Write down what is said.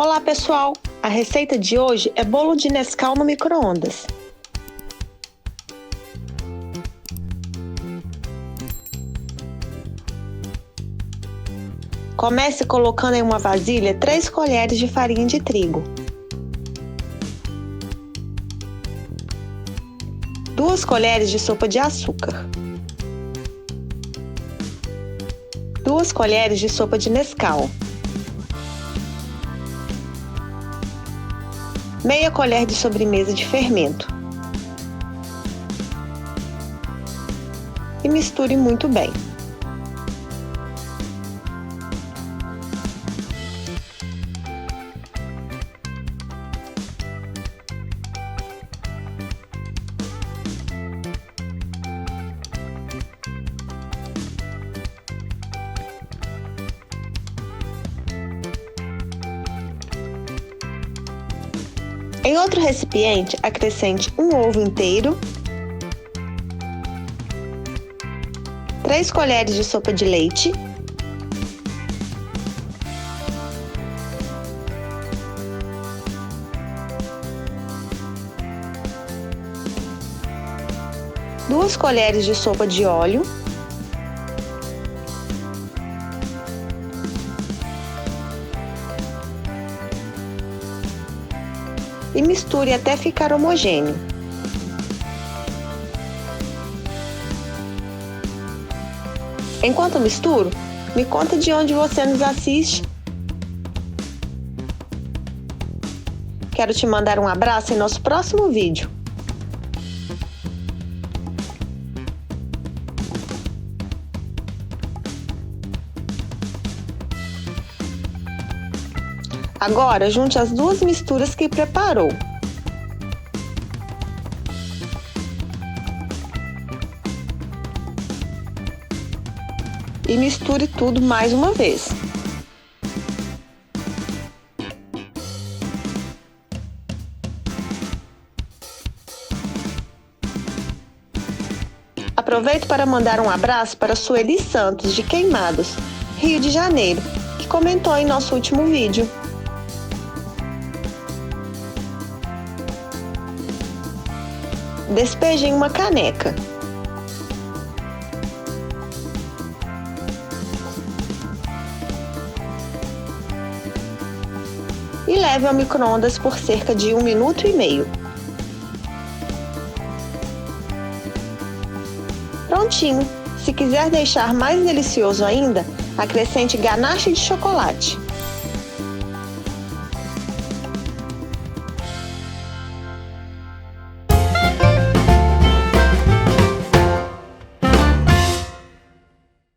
Olá pessoal, a receita de hoje é bolo de Nescau no micro-ondas. Comece colocando em uma vasilha 3 colheres de farinha de trigo, 2 colheres de sopa de açúcar, 2 colheres de sopa de Nescau, meia colher de sobremesa de fermento e misture muito bem. Em outro recipiente, acrescente um ovo inteiro, 3 colheres de sopa de leite, duas colheres de sopa de óleo, e misture até ficar homogêneo. Enquanto misturo, me conta de onde você nos assiste. Quero te mandar um abraço em nosso próximo vídeo. Agora, junte as duas misturas que preparou. E misture tudo mais uma vez. Aproveito para mandar um abraço para Sueli Santos, de Queimados, Rio de Janeiro, que comentou em nosso último vídeo. Despeje em uma caneca. E leve ao micro-ondas por cerca de 1 minuto e meio. Prontinho! Se quiser deixar mais delicioso ainda, acrescente ganache de chocolate.